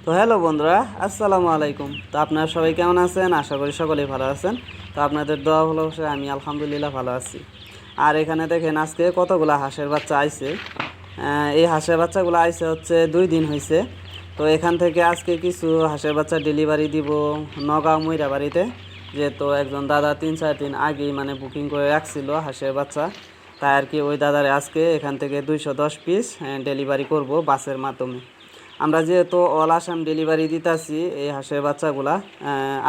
তো হ্যালো বন্ধুরা, আসসালামু আলাইকুম। তো আপনারা সবাই কেমন আছেন? আশা করি সকলেই ভালো আছেন। তো আপনাদের দোয়া ভালোবাসায় আমি আলহামদুলিল্লাহ ভালো আছি। আর এখানে দেখেন আজকে কতগুলো হাঁসের বাচ্চা আইছে। এই হাঁসের বাচ্চাগুলো আইছে হচ্ছে 2 দিন হয়েছে। তো এখান থেকে আজকে কিছু হাঁসের বাচ্চা ডেলিভারি দিব নগাঁও ময়রাবাড়িতে। যেহেতু একজন দাদা 3-4 দিন আগেই বুকিং করে রাখছিল হাঁসের বাচ্চা, তাই আর কি ওই দাদারে আজকে এখান থেকে 210 পিস ডেলিভারি করব বাসের মাধ্যমে। আমরা যেহেতু অল আসাম ডেলিভারি দিতেছি এই হাঁসের বাচ্চাগুলা,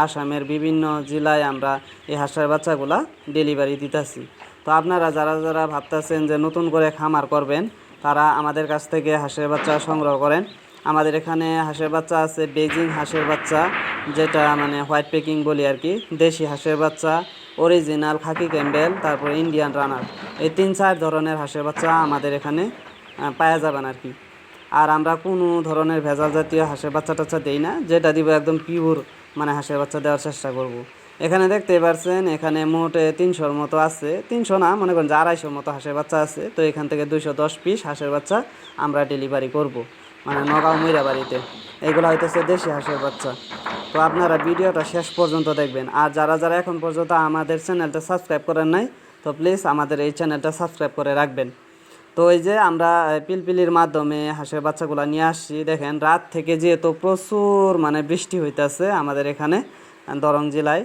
আসামের বিভিন্ন জেলায় আমরা এই হাঁসের বাচ্চাগুলা ডেলিভারি দিতেছি। তো আপনারা যারা যারা ভাবতেছেন যে নতুন করে খামার করবেন, তারা আমাদের কাছ থেকে হাঁসের বাচ্চা সংগ্রহ করেন। আমাদের এখানে হাঁসের বাচ্চা আছে বেজিং হাঁসের বাচ্চা, যেটা হোয়াইট পেকিং বলি আর কি, দেশি হাঁসের বাচ্চা, অরিজিনাল খাকি ক্যাম্বেল, তারপর ইন্ডিয়ান রানার। এই 3-4 ধরনের হাঁসের বাচ্চা আমাদের এখানে পাওয়া যাবেন আর কি। আর আমরা কোনো ধরনের ভেজাল জাতীয় হাঁসের বাচ্চা টাচ্চা দিই না, যেটা দিব একদম পিওর হাঁসের বাচ্চা দেওয়ার চেষ্টা করব। এখানে দেখতেই পারছেন, এখানে মোটে 300-র মতো আছে, 300 না, মনে করেন যে 250-র মতো হাঁসের বাচ্চা আছে। তো এখান থেকে 210 পিস হাঁসের বাচ্চা আমরা ডেলিভারি করব নগাঁও ময়রাবাড়িতে। এগুলো হইতেছে দেশি হাঁসের বাচ্চা। তো আপনারা ভিডিওটা শেষ পর্যন্ত দেখবেন। আর যারা যারা এখন পর্যন্ত আমাদের চ্যানেলটা সাবস্ক্রাইব করেন নাই, তো প্লিজ আমাদের এই চ্যানেলটা সাবস্ক্রাইব করে রাখবেন। তো এই যে আমরা পিলপিলির মাধ্যমে হাঁসের বাচ্চাগুলো নিয়ে আসছি। দেখেন রাত থেকে যেহেতু প্রচুর বৃষ্টি হইতেছে আমাদের এখানে দরং জেলায়,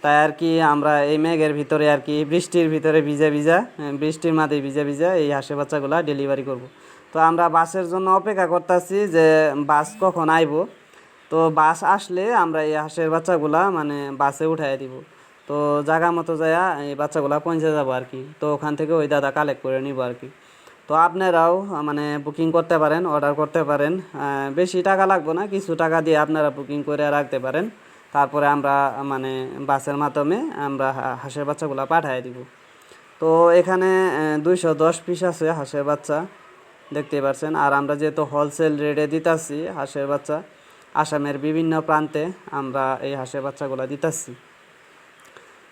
তাই আর কি আমরা এই মেঘের ভিতরে আর কি বৃষ্টির ভিতরে বৃষ্টির মাঝে ভিজা ভিজা এই হাঁসের বাচ্চাগুলো ডেলিভারি করব। তো আমরা বাসের জন্য অপেক্ষা করতেছি যে বাস কখন আইব। তো বাস আসলে আমরা এই হাঁসের বাচ্চাগুলা বাসে উঠাই দিব। তো জায়গা মতো যায় এই বাচ্চাগুলা পৌঁছে যাবো আর কি। তো ওখান থেকে ওই দাদা কালেক্ট করে নিব আর কি। তো আপনারাও বুকিং করতে পারেন, অর্ডার করতে পারেন। বেশি টাকা লাগবে না, কিছু টাকা দিয়ে আপনারা বুকিং করে রাখতে পারেন। তারপরে আমরা বাসের মাধ্যমে আমরা হাঁসের বাচ্চাগুলো পাঠিয়ে দিব। তো এখানে 210 পিস আছে হাঁসের বাচ্চা, দেখতেই পাচ্ছেন। আর আমরা যেহেতু হোলসেল রেটে দিতেছি হাঁসের বাচ্চা, আসামের বিভিন্ন প্রান্তে আমরা এই হাঁসের বাচ্চাগুলো দিতেছি।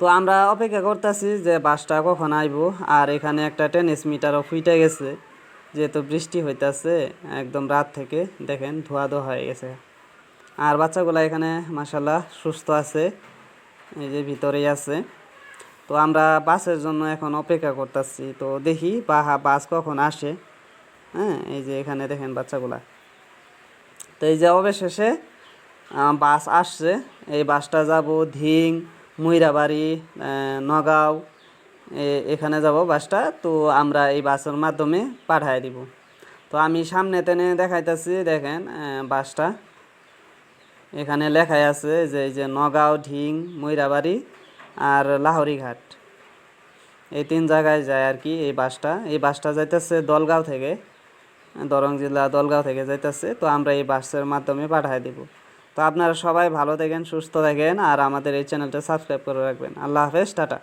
তো আমরা অপেক্ষা করতেছি যে বাসটা কখন আইব। আর এখানে একটা টেনিস মিটারও ফুইটে গেছে, যেহেতু বৃষ্টি হইতেছে একদম রাত থেকে। দেখেন ধোয়া ধোয়া হয়ে গেছে। আর বাচ্চাগুলো এখানে মাশাল্লাহ সুস্থ আছে, এই যে ভিতরেই আছে। তো আমরা বাসের জন্য এখন অপেক্ষা করতেছি। তো দেখি বাস কখন আসে। হ্যাঁ, এই যে এখানে দেখেন বাচ্চাগুলা। তো এই যে অবশেষে বাস আসছে। এই বাসটা যাব ধিং, ময়রাবাড়ি, নগাঁও, এখানে যাব বাসটা। তো আমরা এই বাসের মাধ্যমে পাঠিয়ে দিব। তো আমি সামনে টেনে দেখাইতেছি, দেখেন বাসটা এখানে লেখাই আছে যে এই যে নগাঁও, ধিং, ময়রাবাড়ি আর লাহরিঘাট, এই 3 জায়গায় যায় আর কি এই বাসটা। এই বাসটা যাইতেছে দলগাঁও থেকে, দরং জেলা দলগাঁও থেকে যাইতেছে। তো আমরা এই বাসের মাধ্যমে পাঠিয়ে দিব। তো আপনারা সবাই ভালো থাকেন, সুস্থ থাকেন, আর আমাদের এই চ্যানেলটা সাবস্ক্রাইব করে রাখবেন। আল্লাহ হাফেজ, টাটা।